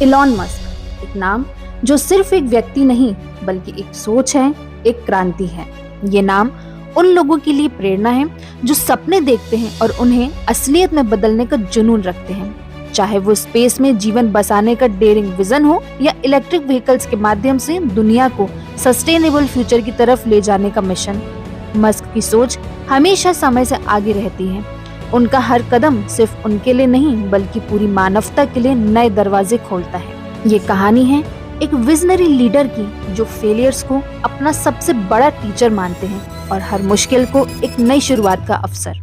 Elon Musk एक नाम जो सिर्फ एक व्यक्ति नहीं बल्कि एक सोच है, एक क्रांति है। ये नाम उन लोगों के लिए प्रेरणा है जो सपने देखते हैं और उन्हें असलियत में बदलने का जुनून रखते हैं। चाहे वो स्पेस में जीवन बसाने का डेयरिंग विजन हो या इलेक्ट्रिक व्हीकल्स के माध्यम से दुनिया को सस्टेनेबल फ्यूचर की तरफ ले जाने का मिशन। मस्क की सोच हमेशा समय से आगे रहती है। उनका हर कदम सिर्फ उनके लिए नहीं बल्कि पूरी मानवता के लिए नए दरवाजे खोलता है। ये कहानी है एक विजनरी लीडर की जो फेलियर्स को अपना सबसे बड़ा टीचर मानते हैं और हर मुश्किल को एक नई शुरुआत का अवसर।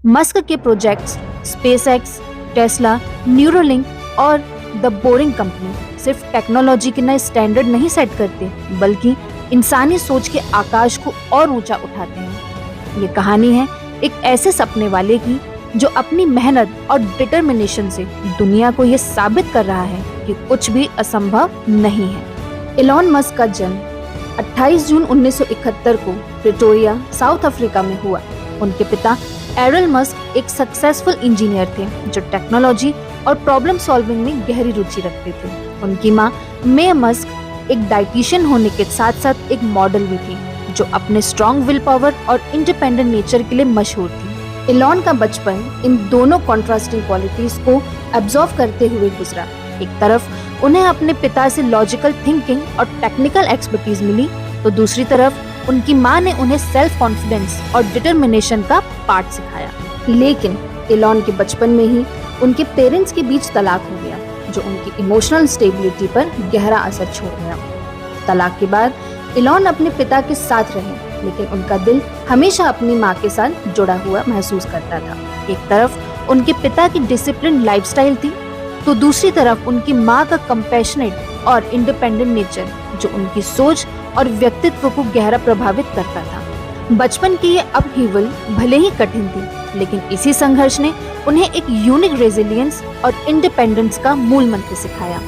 मस्क के प्रोजेक्ट्स स्पेसएक्स, टेस्ला, न्यूरोलिंक और द बोरिंग कंपनी सिर्फ टेक्नोलॉजी के नए स्टैंडर्ड नहीं सेट करते बल्कि इंसानी सोच के आकाश को और ऊंचा उठाते हैं। ये कहानी है एक ऐसे सपने वाले की जो अपनी मेहनत और डिटर्मिनेशन से दुनिया को ये साबित कर रहा है कि कुछ भी असंभव नहीं है। इलॉन मस्क का जन्म 28 जून 1971 को प्रिटोरिया, साउथ अफ्रीका में हुआ। उनके पिता एरल मस्क एक सक्सेसफुल इंजीनियर थे जो टेक्नोलॉजी और प्रॉब्लम सॉल्विंग में गहरी रुचि रखते थे। उनकी मां मे मस्क एक डाइटिशियन होने के साथ साथ एक मॉडल भी थी जो अपने स्ट्रॉन्ग विल पावर और इंडिपेंडेंट नेचर के लिए मशहूर थी। इलॉन का बचपन इन दोनों कॉन्ट्रास्टिंग क्वालिटीज को एब्जॉर्व करते हुए गुजरा। एक तरफ उन्हें अपने पिता से लॉजिकल थिंकिंग और टेक्निकल एक्सपर्टीज मिली तो दूसरी तरफ उनकी मां ने उन्हें सेल्फ कॉन्फिडेंस और डिटर्मिनेशन का पाठ सिखाया। लेकिन इलॉन के बचपन में ही उनके पेरेंट्स के बीच तलाक हो गया जो उनकी इमोशनल स्टेबिलिटी पर गहरा असर छोड़ गया। तलाक के बाद इलॉन अपने पिता के साथ रहे लेकिन उनका दिल हमेशा अपनी मां के साथ जुड़ा हुआ महसूस करता था। एक तरफ उनके पिता की डिसिप्लिन लाइफस्टाइल थी तो दूसरी तरफ उनकी मां का कंपैशनेट और इंडिपेंडेंट नेचर जो उनकी सोच और व्यक्तित्व को गहरा प्रभावित करता था। बचपन की ये अपहीवल भले ही कठिन थी लेकिन इसी संघर्ष ने उन्हें एक यूनिक रेजिलियंस और इंडिपेंडेंस का मूल मंत्र सिखाया।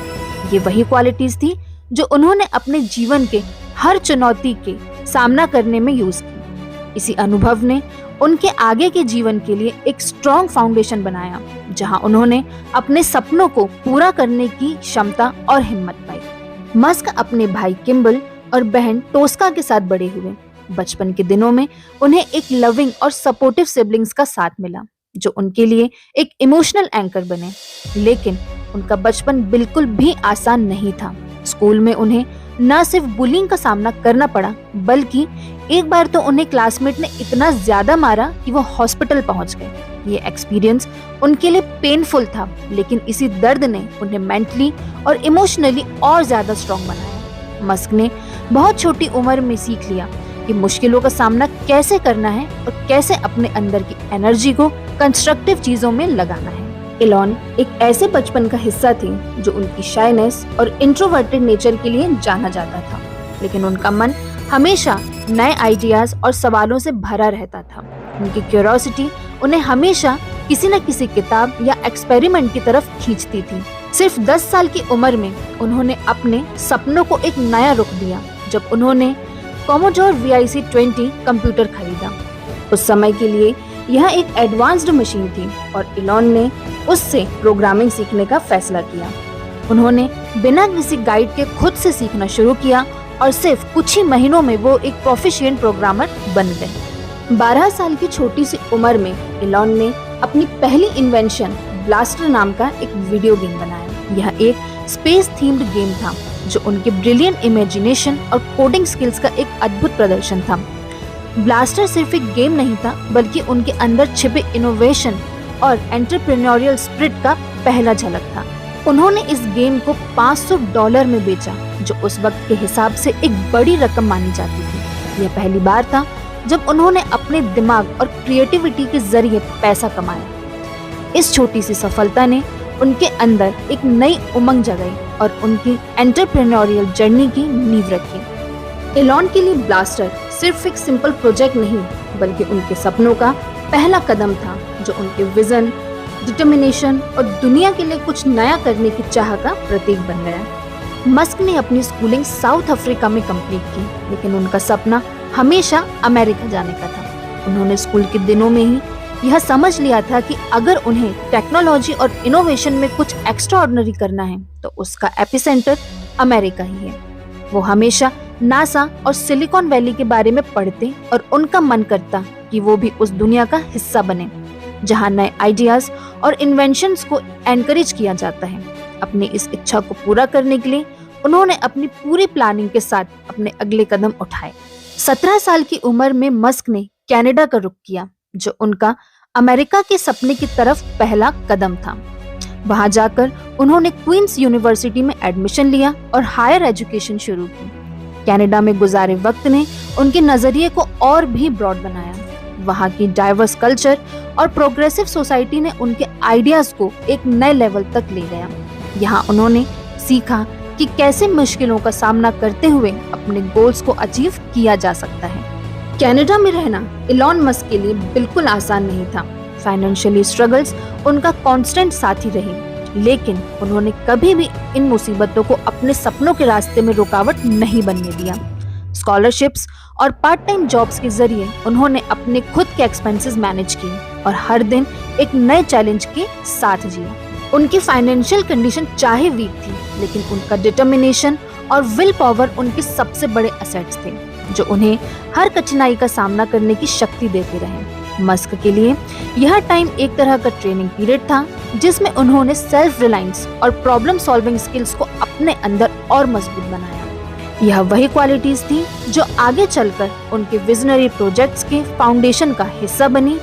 ये वही क्वालिटीज थी जो उन्होंने अपने जीवन के हर चुनौती के सामना करने में यूज की। इसी अनुभव ने उनके आगे के जीवन के लिए एक स्ट्रॉन्ग फाउंडेशन बनाया जहां उन्होंने अपने सपनों को पूरा करने की क्षमता और हिम्मत पाई। मस्क अपने भाई किम्बल और बहन टोस्का के साथ बड़े हुए। बचपन के दिनों में उन्हें एक लविंग और सपोर्टिव सिबलिंग्स का साथ मिला जो उनके लिए एक इमोशनल एंकर बने। लेकिन उनका बचपन बिल्कुल भी आसान नहीं था। स्कूल में उन्हें न सिर्फ बुलिंग का सामना करना पड़ा बल्कि एक बार तो उन्हें क्लासमेट ने इतना ज्यादा मारा कि वो हॉस्पिटल पहुंच गए। ये एक्सपीरियंस उनके लिए पेनफुल था लेकिन इसी दर्द ने उन्हें मेंटली और इमोशनली और ज्यादा स्ट्रॉन्ग बनाया। मस्क ने बहुत छोटी उम्र में सीख लिया कि मुश्किलों का सामना कैसे करना है और कैसे अपने अंदर की एनर्जी को कंस्ट्रक्टिव चीजों में लगाना है। इलॉन एक ऐसे बचपन का हिस्सा थी जो उनकी शाइनेस और इंट्रोवर्टेड नेचर के लिए जाना जाता था लेकिन उनका मन हमेशा नए आइडियाज और सवालों से भरा रहता था। उनकी क्यूरियोसिटी उन्हें हमेशा किसी न किसी किताब या एक्सपेरिमेंट की तरफ खींचती थी। सिर्फ 10 साल की उम्र में उन्होंने अपने सपनों को एक नया रुख दिया जब उन्होंने कॉमोडोर VIC-20 कंप्यूटर खरीदा। उस समय के लिए यह एक एडवांस्ड मशीन थी और इलॉन ने उससे प्रोग्रामिंग सीखने का फैसला किया। उन्होंने बिना किसी गाइड के खुद से सीखना शुरू किया और सिर्फ कुछ ही महीनों में वो एक प्रोफिशिएंट प्रोग्रामर बन गए। 12 साल की छोटी सी उम्र में इलॉन ने अपनी पहली इन्वेंशन ब्लास्टर नाम का एक वीडियो गेम बनाया। यह एक स्पेस थीम्ड गेम था जो उनके ब्रिलियंट इमेजिनेशन और कोडिंग स्किल्स का एक अद्भुत प्रदर्शन था। ब्लास्टर सिर्फ एक गेम नहीं था बल्कि उनके अंदर छिपे इनोवेशन और एंटरप्रेन्योरियल स्पिरिट का पहला झलक था। उन्होंने इस गेम को $500 में बेचा जो उस वक्त के हिसाब से एक बड़ी रकम मानी जाती थी। यह पहली बार था जब उन्होंने अपने दिमाग और क्रिएटिविटी के जरिए पैसा कमाया। इस छोटी सी सफलता ने उनके अंदर एक नई उमंग जगाई और उनकी एंटरप्रेन्योरियल जर्नी की नींव रखी। इलॉन के लिए ब्लास्टर सिर्फ एक सिंपल प्रोजेक्ट नहीं बल्कि उनके सपनों का पहला कदम था जो उनके विजन, डिटर्मिनेशन और दुनिया के लिए कुछ नया करने की चाह का प्रतीक बन गया। मस्क ने अपनी स्कूलिंग साउथ अफ्रीका में कंप्लीट की लेकिन उनका सपना हमेशा अमेरिका जाने का था। उन्होंने स्कूल के दिनों में ही यह समझ लिया था कि अगर उन्हें टेक्नोलॉजी और इनोवेशन में कुछ एक्स्ट्राऑर्डिनरी करना है तो उसका एपिसेंटर अमेरिका ही है। वो हमेशा नासा और सिलिकॉन वैली के बारे में पढ़ते और उनका मन करता कि वो भी उस दुनिया का हिस्सा बने जहां नए आइडियाज और इन्वेंशंस को एनकरेज किया जाता है। अपनी इस इच्छा को पूरा करने के लिए उन्होंने अपनी पूरी प्लानिंग के साथ अपने अगले कदम उठाए। 17 साल की उम्र में मस्क ने कनाडा का रुख किया, जो उनका अमेरिका के सपने की तरफ पहला कदम था। वहां जाकर उन्होंने क्वींस यूनिवर्सिटी में एडमिशन लिया और हायर एजुकेशन शुरू की। कनाडा में गुजारे वक्त ने उनके नजरिए को और भी ब्रॉड बनाया। वहां की डाइवर्स कल्चर और प्रोग्रेसिव सोसाइटी ने उनके आइडियाज को एक नए लेवल तक ले गया। यहाँ उन्होंने सीखा कि कैसे मुश्किलों का सामना करते हुए अपने गोल्स को अचीव किया जा सकता है। कनाडा में रहना इलॉन मस्क के लिए बिल्कुल आसान नहीं था। फाइनेंशियली स्ट्रगल्स उनका कांस्टेंट साथी रहे, लेकिन उन्होंने कभी भी इन मुसीबतों को अपने सपनों के रास्ते में रुकावट नहीं बनने दिया। स्कॉलरशिप्स और पार्ट टाइम जॉब्स के जरिए उन्होंने अपने खुद के एक्सपेंसेस मैनेज किए और हर दिन एक नए चैलेंज के साथ जिया। उनकी फाइनेंशियल कंडीशन चाहे वीक थी, लेकिन उनका डिटर्मिनेशन और विल पावर उनके सबसे बड़े एसेट्स थे, जो उन्हें हर कठिनाई का सामना करने की शक्ति देते रहे। मस्क के लिए यह टाइम एक तरह का ट्रेनिंग पीरियड था, जिसमें उन्होंने सेल्फ रिलायंस और प्रॉब्लम सॉल्विंग स्किल्स को अपने अंदर और मजबूत बनाया। यह वही क्वालिटीज थी जो आगे चलकर उनके विजनरी प्रोजेक्ट्स के फाउंडेशन का हिस्सा बनी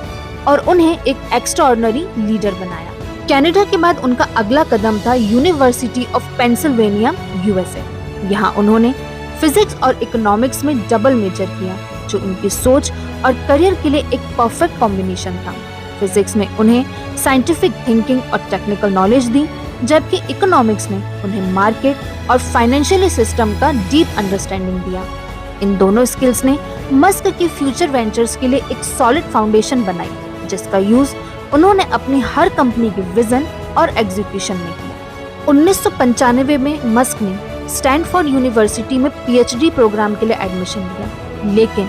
और उन्हें एक एक्स्ट्राऑर्डिनरी लीडर बनाया। कनाडा के बाद उनका अगला कदम था यूनिवर्सिटी ऑफ पेंसिल्वेनिया, यूएसए। यहाँ उन्होंने फिजिक्स और इकोनॉमिक्स में डबल मेजर किया, जो उनकी सोच और करियर के लिए एक परफेक्ट कॉम्बिनेशन था। फिजिक्स ने उन्हें साइंटिफिक थिंकिंग और टेक्निकल नॉलेज दी, जबकि इकोनॉमिक्स ने उन्हें मार्केट और फाइनेंशियल सिस्टम का डीप अंडरस्टैंडिंग दिया। इन दोनों स्किल्स ने मस्क के फ्यूचर वेंचर्स के लिए एक सॉलिड फाउंडेशन बनाई, जिसका यूज उन्होंने अपनी हर कंपनी के विजन और एग्जीक्यूशन में किया। 1995 में मस्क ने स्टैनफोर्ड यूनिवर्सिटी में पीएचडी प्रोग्राम के लिए एडमिशन लिया, लेकिन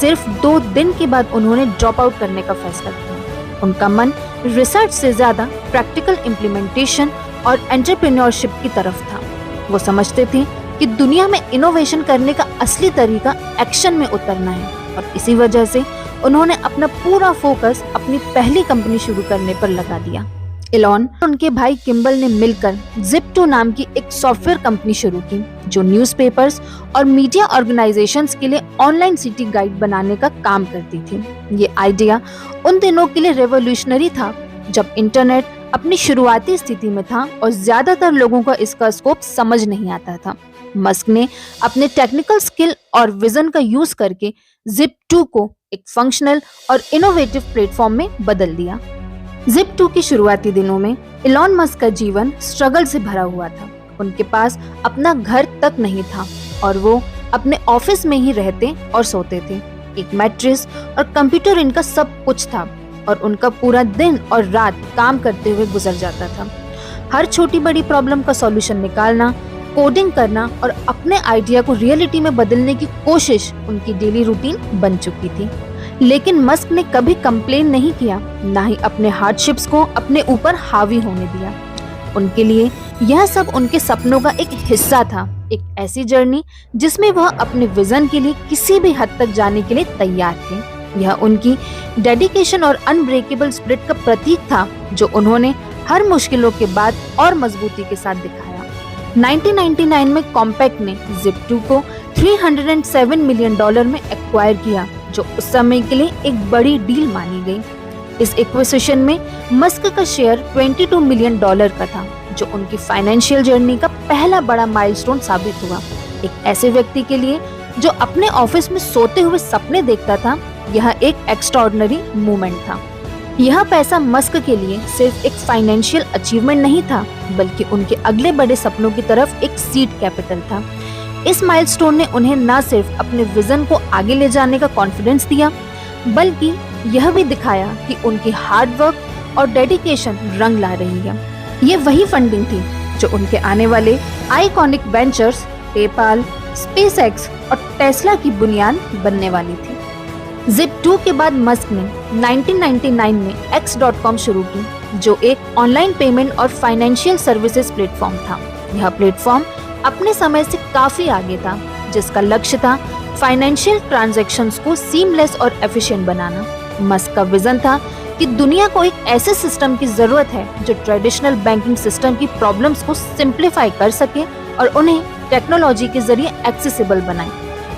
सिर्फ 2 दिन के बाद उन्होंने ड्रॉप आउट करने का फैसला किया। उनका मन रिसर्च से ज्यादा प्रैक्टिकल इम्प्लीमेंटेशन और एंटरप्रेन्योरशिप की तरफ था। वो समझते थे कि दुनिया में इनोवेशन करने का असली तरीका एक्शन में उतरना है, और इसी वजह से उन्होंने अपना पूरा फोकस अपनी पहली कंपनी शुरू करने पर लगा दिया। इलॉन और उनके भाई किम्बल ने मिलकर जिप2 नाम की एक सॉफ्टवेयर कंपनी शुरू की, जो न्यूज़पेपर्स और मीडिया ऑर्गेनाइजेशंस के लिए ऑनलाइन सिटी गाइड बनाने का काम करती थी। ये आइडिया उन दिनों के लिए रेवोल्यूशनरी था, जब इंटरनेट अपनी शुरुआती स्थिति में था और ज्यादातर लोगों को इसका स्कोप समझ नहीं आता था। मस्क ने अपने टेक्निकल स्किल और विजन का यूज करके जिप2 को एक फंक्शनल और इनोवेटिव प्लेटफॉर्म में बदल दिया। जिप2 की शुरुआती दिनों में इलॉन मस्क का जीवन स्ट्रगल से भरा हुआ था। उनके पास अपना घर तक नहीं था और वो अपने ऑफिस में ही रहते और सोते थे। एक मैट्रेस और कंप्यूटर इनका सब कुछ था और उनका पूरा दिन और रात काम करते हुए गुजर जाता था। हर छोटी बड़ी प्रॉब्लम का सॉल्यूशन निकालना, कोडिंग करना और अपने आइडिया को रियलिटी में बदलने की कोशिश उनकी डेली रूटीन बन चुकी थी। लेकिन मस्क ने कभी कंप्लेन नहीं किया, ना ही अपने हार्डशिप्स को अपने ऊपर हावी होने दिया। उनके लिए यह सब उनके सपनों का एक हिस्सा था, एक ऐसी जर्नी जिसमें वह अपने विजन के लिए किसी भी हद तक जाने के लिए तैयार थे। यह उनकी डेडिकेशन और अनब्रेकेबल स्पिरिट का प्रतीक था, जो उन्होंने हर मुश्किलों के बाद और मजबूती के साथ दिखाया। 1999 में कॉम्पैक्ट ने जिप2 को $307 मिलियन में एक्वायर किया, जो उस समय के लिए एक बड़ी डील मानी गई। इस एक्विजिशन में मस्क का शेयर $22 मिलियन का था, जो उनकी फाइनेंशियल जर्नी का पहला बड़ा माइलस्टोन साबित हुआ। एक ऐसे व्यक्ति के लिए जो अपने ऑफिस में सोते हुए सपने देखता था, यह एक एक्स्ट्राऑर्डिनरी मूवमेंट था। यह पैसा मस्क के लिए सिर्फ एक फाइनेंशियल अचीवमेंट नहीं था, बल्कि उनके अगले बड़े सपनों की तरफ एक सीड कैपिटल था। इस माइलस्टोन ने उन्हें न सिर्फ अपने विजन को आगे ले जाने का कॉन्फिडेंस दिया, बल्कि यह भी दिखाया कि उनकी हार्ड वर्क और डेडिकेशन रंग ला रही है। ये वही फंडिंग थी जो उनके आने वाले आइकॉनिक वेंचर्स पेपाल, स्पेसएक्स और टेस्ला की बुनियाद बनने वाली थी। जिप2 के बाद मस्क ने 1999 में X.com शुरू की, जो एक ऑनलाइन पेमेंट और फाइनेंशियल सर्विसेज प्लेटफॉर्म था। यह प्लेटफॉर्म अपने समय से काफी आगे था, जिसका लक्ष्य था फाइनेंशियल ट्रांजैक्शंस को सीमलेस और एफिशिएंट बनाना। मस्क का विजन था कि दुनिया को एक ऐसे सिस्टम की जरूरत है जो ट्रेडिशनल बैंकिंग सिस्टम की प्रॉब्लम्स को सिंप्लीफाई कर सके और उन्हें टेक्नोलॉजी के जरिए एक्सेसिबल बनाए।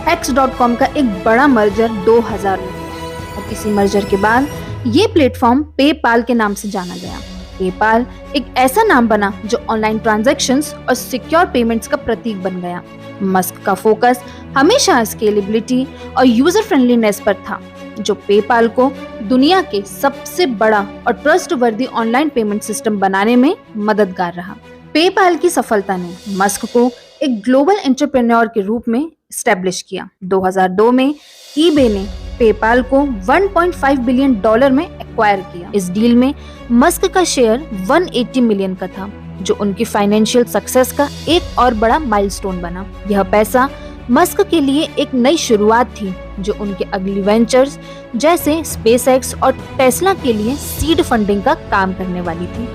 X.com का एक बड़ा मर्जर 2000 में हुआ और इसी मर्जर के बाद ये प्लेटफॉर्म पेपाल के नाम से जाना गया। पेपाल एक ऐसा नाम बना जो ऑनलाइन ट्रांजैक्शंस और सिक्योर पेमेंट्स का प्रतीक बन गया। मस्क का फोकस हमेशा स्केलेबिलिटी और यूजर फ्रेंडलीनेस पर था, जो पेपाल को दुनिया के सबसे बड़ा और ट्रस्टवर्दी ऑनलाइन पेमेंट सिस्टम बनाने में मददगार रहा। पेपाल की सफलता ने मस्क को एक ग्लोबल एंटरप्रेन्योर के रूप में एस्टेब्लिश किया। 2002 में ईबे ने पेपाल को $1.5 बिलियन में एक्वायर किया। इस डील में मस्क का शेयर 180 मिलियन का था, जो उनकी फाइनेंशियल सक्सेस का एक और बड़ा माइलस्टोन बना। यह पैसा मस्क के लिए एक नई शुरुआत थी, जो उनके अगली वेंचर्स जैसे स्पेसएक्स और टेस्ला के लिए सीड फंडिंग का काम करने वाली थी।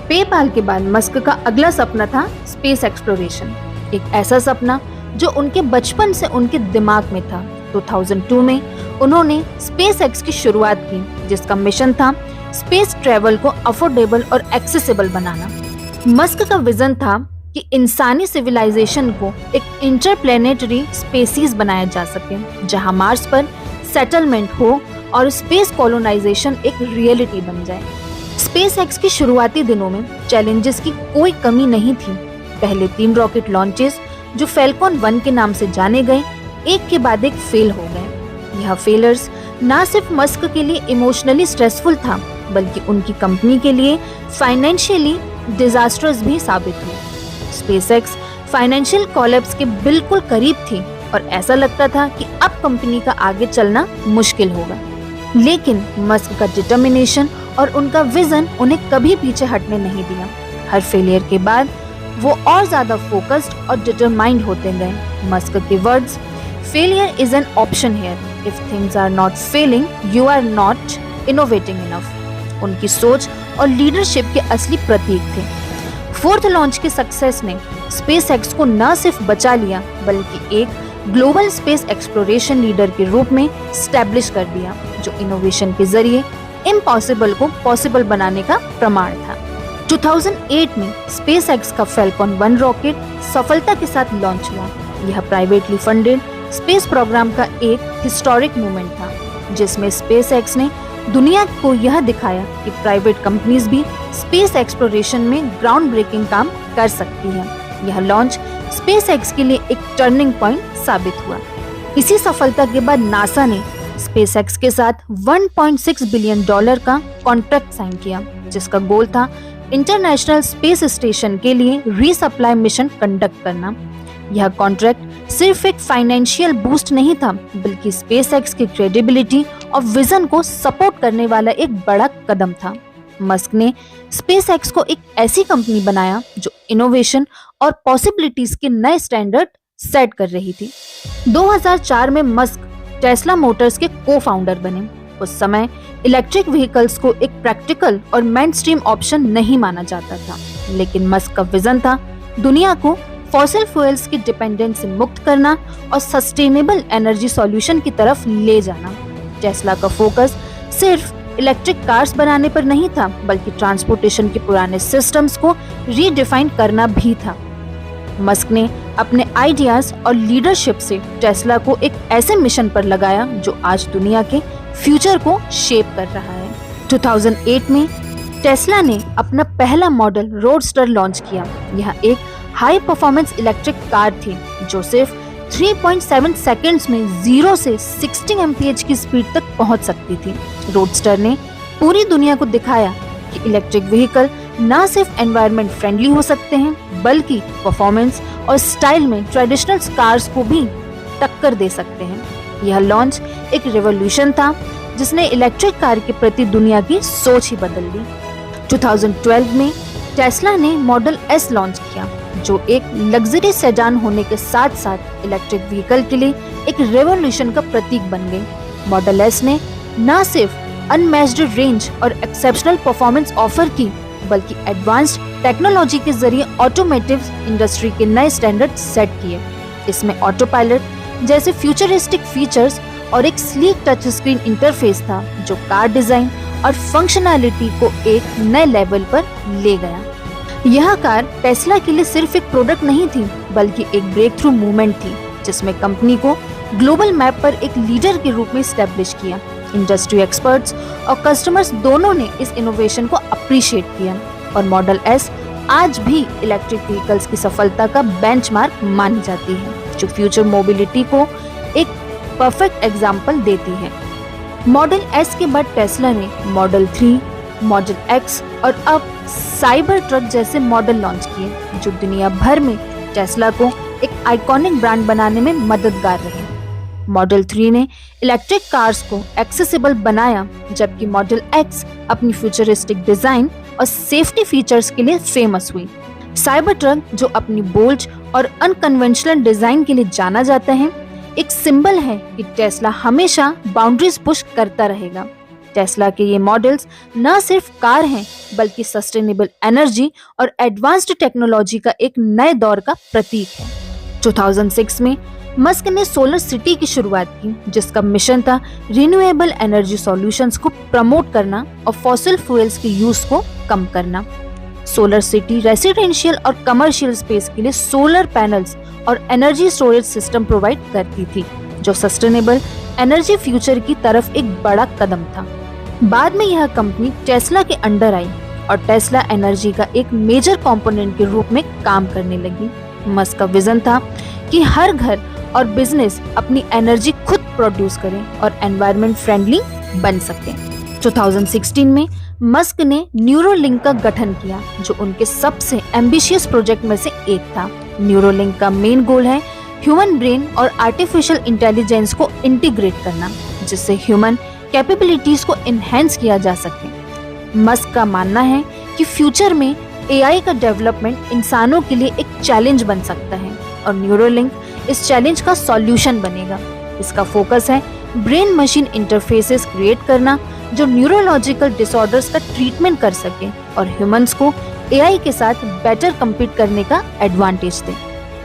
पेपाल के बाद मस्क का अगला सपना था स्पेस एक्सप्लोरेशन, एक ऐसा सपना जो उनके बचपन से उनके दिमाग में था। 2002 में उन्होंने स्पेसएक्स की शुरुआत की, जिसका मिशन था स्पेस ट्रैवल को अफोर्डेबल और एक्सेसिबल बनाना। मस्क का विजन था कि इंसानी सिविलाइजेशन को एक इंटरप्लेनेटरी स्पेसीज बनाया जा सके, जहां मार्स पर सेटलमेंट हो और स्पेस कॉलोनाइजेशन एक रियलिटी बन जाए। स्पेसएक्स की शुरुआती दिनों में चैलेंजेस की कोई कमी नहीं थी। पहले 3 रॉकेट लॉन्चेस, जो फैल्कॉन 1 के नाम से जाने गए, एक के बाद एक फेल हो गए। यह फेलर्स न सिर्फ मस्क के लिए इमोशनली स्ट्रेसफुल था, बल्कि उनकी कंपनी के लिए फाइनेंशियली डिजास्टर्स भी साबित हुए। स्पेसएक्स फाइनेंशियल कोलैप्स के बिल्कुल करीब थी और ऐसा लगता था कि अब कंपनी का आगे चलना मुश्किल होगा। लेकिन मस्क का डिटर्मिनेशन और उनका विजन उन्हें कभी पीछे हटने नहीं दिया। हर फेलियर के बाद वो और ज्यादा फोकस्ड और डिटरमाइंड होते गए। मस्क के words, failure is an option here, if things are not failing you are not innovating enough, उनकी सोच और लीडरशिप के असली प्रतीक थे। 4th लॉन्च के सक्सेस ने स्पेसएक्स को न सिर्फ बचा लिया, बल्कि एक ग्लोबल स्पेस एक्सप्लोरेशन लीडर के रूप में स्टैब्लिश कर दिया, जो इनोवेशन के जरिए इम्पॉसिबल को पॉसिबल बनाने का प्रमाण था। 2008 में स्पेसएक्स का फैल्कॉन 1 रॉकेट सफलता के साथ लॉन्च हुआ। यह प्राइवेटली फंडेड स्पेस प्रोग्राम का एक हिस्टोरिक मूवमेंट था, जिसमें स्पेसएक्स ने दुनिया को यह दिखाया कि प्राइवेट कंपनीज भी स्पेस एक्सप्लोरेशन में ग्राउंड ब्रेकिंग काम कर सकती हैं। यह लॉन्च स्पेसएक्स के लिए एक टर्निंग पॉइंट साबित हुआ। इसी सफलता के बाद नासा ने स्पेसएक्स के साथ $1.6 बिलियन का कॉन्ट्रैक्ट साइन किया, जिसका गोल था इंटरनेशनल स्पेस स्टेशन के लिए रीसप्लाई मिशन कंडक्ट करना। यह कॉन्ट्रैक्ट सिर्फ एक फाइनेंशियल बूस्ट नहीं था, बल्कि स्पेसएक्स की क्रेडिबिलिटी और विजन को सपोर्ट करने वाला एक बड़ा कदम था। मस्क ने स्पेसएक्स को एक ऐसी कंपनी बनाया जो इनोवेशन और पॉसिबिलिटीज के नए स्टैंडर्ड सेट कर रही थी। 2004 में मस्क टेस्ला मोटर्स के को-फाउंडर बने। उस समय इलेक्ट्रिक व्हीकल्स को एक प्रैक्टिकल और मेनस्ट्रीम ऑप्शन नहीं माना जाता था, लेकिन मस्क का विजन था दुनिया को फॉसिल फ्यूल्स की डिपेंडेंस से मुक्त करना और सस्टेनेबल एनर्जी सॉल्यूशन की तरफ ले जाना। टेस्ला का फोकस सिर्फ इलेक्ट्रिक कार्स बनाने पर नहीं था, बल्कि ट्रांसपोर्टेशन के पुराने सिस्टम्स को रीडिफाइन करना भी था। मस्क ने अपने आइडियाज और लीडरशिप से टेस्ला को एक ऐसे मिशन पर लगाया जो आज दुनिया के फ्यूचर को शेप कर रहा है। 2008 में टेस्ला ने अपना पहला मॉडल रोडस्टर लॉन्च किया। यह एक हाई परफॉर्मेंस इलेक्ट्रिक कार थी जो सिर्फ 3.7 सेकंड्स में 0 से 60 mph की स्पीड तक पहुंच सकती थी। रोडस्टर ने पूरी दुनिया को दिखाया कि इलेक्ट्रिक व्हीकल न सिर्फ एनवायरनमेंट फ्रेंडली हो सकते हैं, बल्कि परफॉर्मेंस और स्टाइल में ट्रेडिशनल कार्स को भी टक्कर दे सकते हैं। यह लॉन्च एक रेवोल्यूशन था जिसने इलेक्ट्रिक कार के प्रति दुनिया की सोच ही बदल दी। 2012 में टेस्ला ने मॉडल एस लॉन्च किया, जो एक लग्जरी सेडान होने के साथ साथ इलेक्ट्रिक व्हीकल के लिए एक रेवोल्यूशन का प्रतीक बन गई। मॉडल एस ने न सिर्फ अनमैच्ड रेंज और एक्सेप्शनल परफॉर्मेंस ऑफर की, बल्कि एडवांस्ड टेक्नोलॉजी के जरिए ऑटोमोटिव इंडस्ट्री के नए स्टैंडर्ड सेट किए। इसमें ऑटो पायलट जैसे फ्यूचरिस्टिक फीचर्स और एक स्लीक टच स्क्रीन इंटरफेस था जो कार डिजाइन और फंक्शनैलिटी को एक नए लेवल पर ले गया। यह कार टेस्ला के लिए सिर्फ एक प्रोडक्ट नहीं थी बल्कि एक ब्रेक थ्रू मूवमेंट थी जिसमें कंपनी को ग्लोबल मैप पर एक लीडर के रूप में एस्टेब्लिश किया। इंडस्ट्री एक्सपर्ट्स और कस्टमर्स दोनों ने इस इनोवेशन को अप्रिशिएट किया और मॉडल एस आज भी इलेक्ट्रिक व्हीकल्स की सफलता का बेंचमार्क मानी जाती है, जो फ्यूचर मोबिलिटी को एक परफेक्ट एग्जाम्पल देती है। मॉडल एस के बाद टेस्ला ने मॉडल 3, मॉडल एक्स और अब साइबर ट्रक जैसे मॉडल लॉन्च किए जो दुनिया भर में टेस्ला को एक आइकॉनिक ब्रांड बनाने में मददगार रहे। मॉडल 3 ने इलेक्ट्रिक कार्स को एक्सेसिबल बनाया, जबकि मॉडल एक्स अपनी फ्यूचरिस्टिक डिजाइन और सेफ्टी फीचर्स के लिए फेमस हुई। साइबर ट्रक, जो अपनी बोल्ड और अनकन्वेंशनल डिजाइन के लिए जाना जाता है, एक सिंबल है कि टेस्ला हमेशा बाउंड्रीज पुश करता रहेगा। टेस्ला के ये मॉडल्स न सिर्फ कार हैं बल्कि सस्टेनेबल एनर्जी और एडवांस्ड टेक्नोलॉजी का एक नए दौर का प्रतीक है। 2006 में मस्क ने सोलर सिटी की शुरुआत की, जिसका मिशन था रिन्यूएबल एनर्जी सॉल्यूशंस को प्रमोट करना और फॉसिल फ्यूल्स के यूज को कम करना। सोलर सिटी रेसिडेंशियल और कमर्शियल स्पेस के लिए सोलर पैनल्स और एनर्जी स्टोरेज सिस्टम प्रोवाइड करती थी, जो सस्टेनेबल एनर्जी फ्यूचर की तरफ एक बड़ा कदम था। बाद में यह कंपनी टेस्ला के अंडर आई और टेस्ला एनर्जी का एक मेजर कंपोनेंट के रूप में काम करने लगी। मस्क का विजन था कि हर घर और बिजनेस अपनी एनर्जी खुद प्रोड्यूस करें और एनवायरनमेंट फ्रेंडली बन सके। 2016 में मस्क ने न्यूरोलिंक का गठन किया, जो उनके सबसे एम्बिशियस प्रोजेक्ट में से एक था। न्यूरोलिंक का मेन गोल है ह्यूमन ब्रेन और आर्टिफिशियल इंटेलिजेंस को इंटीग्रेट करना, जिससे ह्यूमन कैपेबिलिटीज को एनहेंस किया जा सके। मस्क का मानना है कि फ्यूचर में एआई का डेवलपमेंट इंसानों के लिए एक चैलेंज बन सकता है और न्यूरोलिंक इस चैलेंज का सॉल्यूशन बनेगा। इसका फोकस है ब्रेन मशीन इंटरफेसेस क्रिएट करना जो न्यूरोलॉजिकल डिसऑर्डर्स का ट्रीटमेंट कर सके और ह्यूमंस को एआई के साथ बेटर कम्पीट करने का advantage they.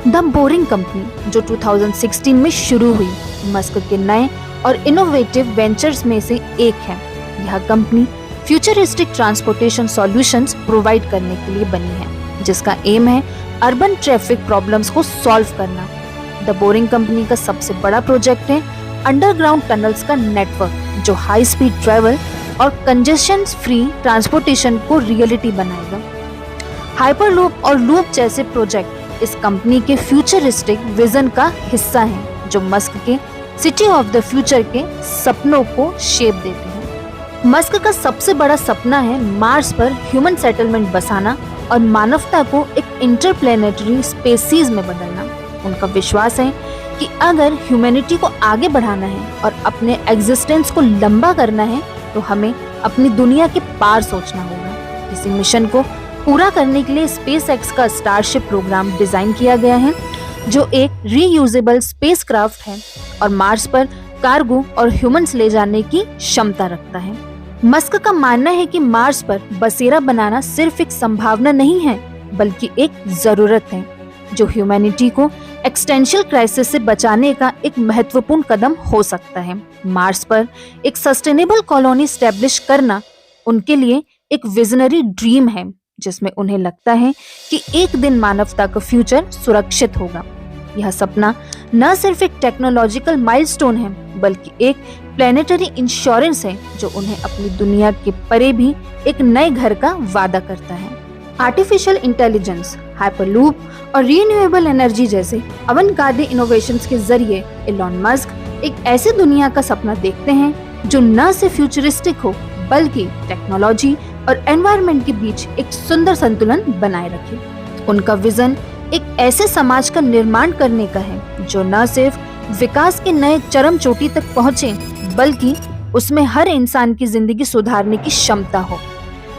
The boring company, जो 2016 में शुरू हुई, मस्क के नए और इनोवेटिव वेंचर्स में से एक है। यह company futuristic transportation solutions provide करने के लिए बनी है, जिसका एम है अर्बन ट्रैफिक प्रॉब्लम्स को सॉल्व करना। द बोरिंग कंपनी का सबसे बड़ा प्रोजेक्ट है अंडरग्राउंड टनल्स का नेटवर्क, जो हाई स्पीड ट्रैवल और कंजेशन फ्री ट्रांसपोर्टेशन को रियलिटी बनाएगा। हाइपरलूप और लूप जैसे प्रोजेक्ट इस कंपनी के फ्यूचरिस्टिक विजन का हिस्सा हैं, जो मस्क के सिटी ऑफ द फ्यूचर के सपनों को शेप देते हैं। मस्क का सबसे बड़ा सपना है मार्स पर ह्यूमन सेटलमेंट बसाना और मानवता को एक इंटरप्लेनेटरी स्पेसीज में बदलना। उनका विश्वास है कि अगर ह्यूमैनिटी को आगे बढ़ाना है और अपने एग्जिस्टेंस को लंबा करना है तो हमें अपनी दुनिया के पार सोचना होगा। इसी मिशन को पूरा करने के लिए स्पेसएक्स का स्टारशिप प्रोग्राम डिजाइन किया गया है, जो एक रीयूजेबल स्पेसक्राफ्ट है और मार्स पर कार्गो और ह्यूमंस ले जाने की क्षमता रखता है। मस्क का मानना है कि मार्स पर बसेरा बनाना सिर्फ एक संभावना नहीं है बल्कि एक जरूरत है, जो ह्यूमैनिटी को एक्सटेंशियल क्राइसिस से बचाने का एक महत्वपूर्ण कदम हो सकता है। मार्स पर एक सस्टेनेबल कॉलोनी स्टैब्लिश करना उनके लिए एक विजनरी ड्रीम है, जिसमें उन्हें लगता है कि एक दिन मानवता का फ्यूचर सुरक्षित होगा। यह सपना न सिर्फ एक टेक्नोलॉजिकल माइलस्टोन है बल्कि एक प्लेनेटरी इंश्योरेंस है, जो उन्हें अपनी दुनिया के परे भी एक नए घर का वादा करता है। आर्टिफिशियल इंटेलिजेंस, हाइपरलूप और रिन्यूएबल एनर्जी जैसे अवंगार्ड इनोवेशंस के जरिए एलन मस्क एक ऐसी दुनिया का सपना देखते हैं जो न सिर्फ फ्यूचरिस्टिक हो बल्कि टेक्नोलॉजी और एनवायरनमेंट के बीच एक सुंदर संतुलन बनाए रखे। उनका विजन एक ऐसे समाज का निर्माण करने का है जो न सिर्फ विकास के नए चरम चोटी तक पहुंचे बल्कि उसमें हर इंसान की जिंदगी सुधारने की क्षमता हो।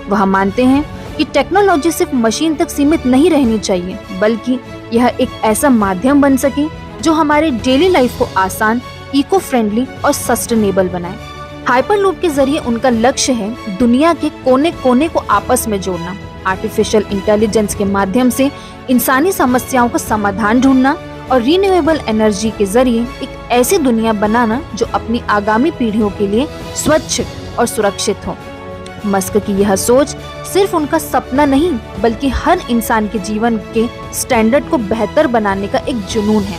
वह मानते हैं कि टेक्नोलॉजी सिर्फ मशीन तक सीमित नहीं रहनी चाहिए बल्कि यह एक ऐसा माध्यम बन सके जो हमारे डेली लाइफ को आसान, इको फ्रेंडली और सस्टेनेबल बनाए। हाइपरलूप के जरिए उनका लक्ष्य है दुनिया के कोने कोने को आपस में जोड़ना। आर्टिफिशियल इंटेलिजेंस के माध्यम से इंसानी समस्याओं का समाधान ढूंढना और रिन्यूएबल एनर्जी के जरिए एक ऐसी दुनिया बनाना जो अपनी आगामी पीढ़ियों के लिए स्वच्छ और सुरक्षित हो। मस्क की यह सोच सिर्फ उनका सपना नहीं बल्कि हर इंसान के जीवन के स्टैंडर्ड को बेहतर बनाने का एक जुनून है,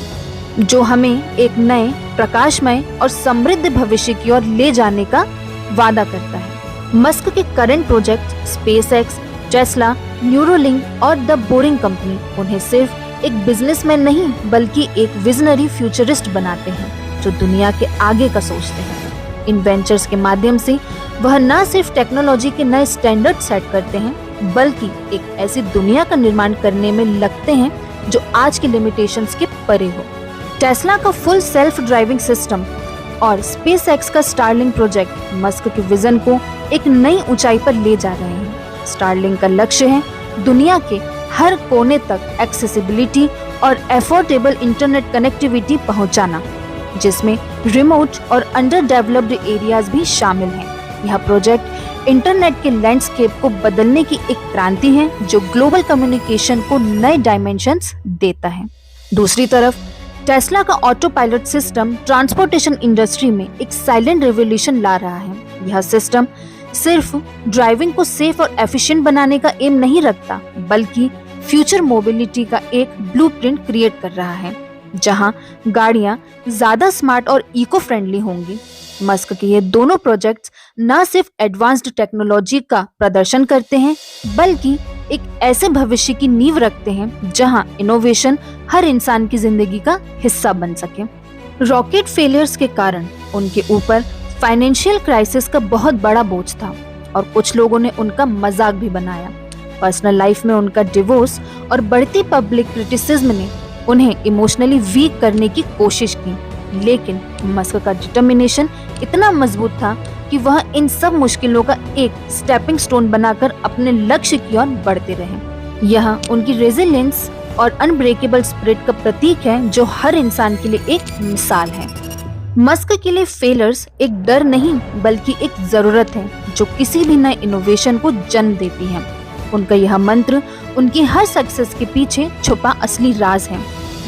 जो हमें एक नए, प्रकाशमय और समृद्ध भविष्य की ओर ले जाने का वादा करता है। मस्क के current project SpaceX, Tesla, Neuralink और द बोरिंग कंपनी उन्हें सिर्फ एक बिजनेसमैन नहीं बल्कि एक विजनरी फ्यूचरिस्ट बनाते हैं जो दुनिया के आगे का सोचते हैं। इन वेंचर्स के माध्यम से वह न सिर्फ टेक्नोलॉजी के नए स्टैंडर्ड सेट करते हैं बल्कि एक ऐसी दुनिया का निर्माण करने में लगते हैं जो आज के लिमिटेशंस के परे हो। टेस्ला का फुल सेल्फ ड्राइविंग सिस्टम और स्पेसएक्स का स्टारलिंक प्रोजेक्ट मस्क के विजन को एक नई ऊंचाई पर ले जा रहे हैं। स्टारलिंक का लक्ष्य है दुनिया के हर कोने तक एक्सेसिबिलिटी और एफोर्डेबल इंटरनेट कनेक्टिविटी पहुंचाना, जिसमें रिमोट और अंडर डेवलप्ड एरियाज भी शामिल हैं। यह प्रोजेक्ट इंटरनेट के लैंडस्केप को बदलने की एक क्रांति है जो ग्लोबल कम्युनिकेशन को नए डायमेंशंस देता है। दूसरी तरफ टेस्ला का auto pilot system transportation industry में एक साइलेंट रिवॉल्यूशन ला रहा है। यह सिस्टम सिर्फ ड्राइविंग को सेफ और एफिशिएंट बनाने का एम नहीं रखता बल्कि फ्यूचर मोबिलिटी का एक ब्लूप्रिंट क्रिएट कर रहा है जहां गाड़ियां ज्यादा स्मार्ट और इको फ्रेंडली होंगी। मस्क के ये दोनों प्रोजेक्ट्स न सिर्फ एडवांस्ड टेक्नोलॉजी का प्रदर्शन करते हैं बल्कि एक ऐसे भविष्य की नींव रखते हैं जहां इनोवेशन हर इंसान की जिंदगी का हिस्सा बन सके। रॉकेट फेलियर्स के कारण उनके ऊपर फाइनेंशियल क्राइसिस का बहुत बड़ा बोझ था और कुछ लोगों ने उनका मजाक भी बनाया। पर्सनल लाइफ में उनका डिवोर्स और बढ़ती पब्लिक क्रिटिसिज्म ने उन्हें इमोशनली वीक करने की कोशिश की, लेकिन मस्क का डिटर्मिनेशन इतना मजबूत था कि वह इन सब मुश्किलों का एक स्टेपिंग स्टोन बनाकर अपने लक्ष्य की ओर बढ़ते रहे। यह उनकी रेजिलियंस और अनब्रेकेबल स्पिरिट का प्रतीक है जो हर इंसान के लिए एक मिसाल है। मस्क के लिए फेलियर्स एक डर नहीं बल्कि एक जरूरत है जो किसी भी नए इनोवेशन को जन्म देती है। उनका यह मंत्र उनकी हर सक्सेस के पीछे छुपा असली राज है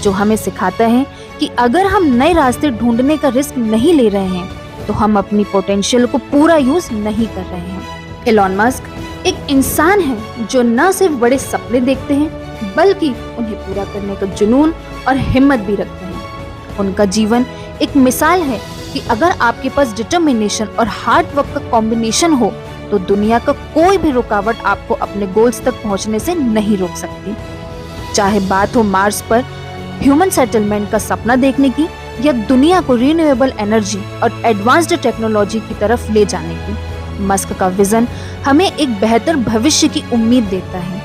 जो हमें सिखाता है कि अगर हम नए रास्ते ढूंढने का रिस्क नहीं ले रहे हैं तो हम अपनी पोटेंशियल को पूरा यूज नहीं कर रहे हैं। एलन मस्क एक इंसान है जो न सिर्फ बड़े सपने देखते हैं बल्कि उन्हें पूरा करने का जुनून और हिम्मत भी रखते हैं। उनका जीवन एक मिसाल है कि अगर आपके पास डिटर्मिनेशन और हार्ड वर्क का कॉम्बिनेशन हो तो दुनिया का कोई भी रुकावट आपको अपने गोल्स तक पहुंचने से नहीं रोक सकती। चाहे बात हो मार्स पर ह्यूमन सेटलमेंट का सपना देखने की या दुनिया को रिन्यूएबल एनर्जी और एडवांस्ड टेक्नोलॉजी की तरफ ले जाने की, मस्क का विजन हमें एक बेहतर भविष्य की उम्मीद देता है।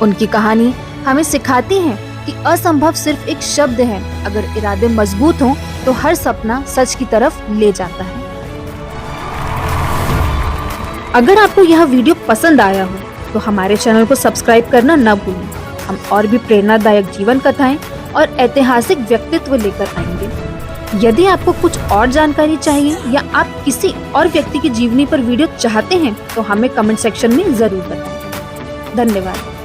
उनकी कहानी हमें सिखाती है कि असंभव सिर्फ एक शब्द है, अगर इरादे मजबूत हों तो हर सपना सच की तरफ ले जाता है। अगर आपको यह वीडियो पसंद आया हो तो हमारे चैनल को सब्सक्राइब करना न भूलें। हम और भी प्रेरणादायक जीवन कथाएं और ऐतिहासिक व्यक्तित्व लेकर आएंगे। यदि आपको कुछ और जानकारी चाहिए या आप किसी और व्यक्ति की जीवनी पर वीडियो चाहते हैं तो हमें कमेंट सेक्शन में जरूर बताएं। धन्यवाद।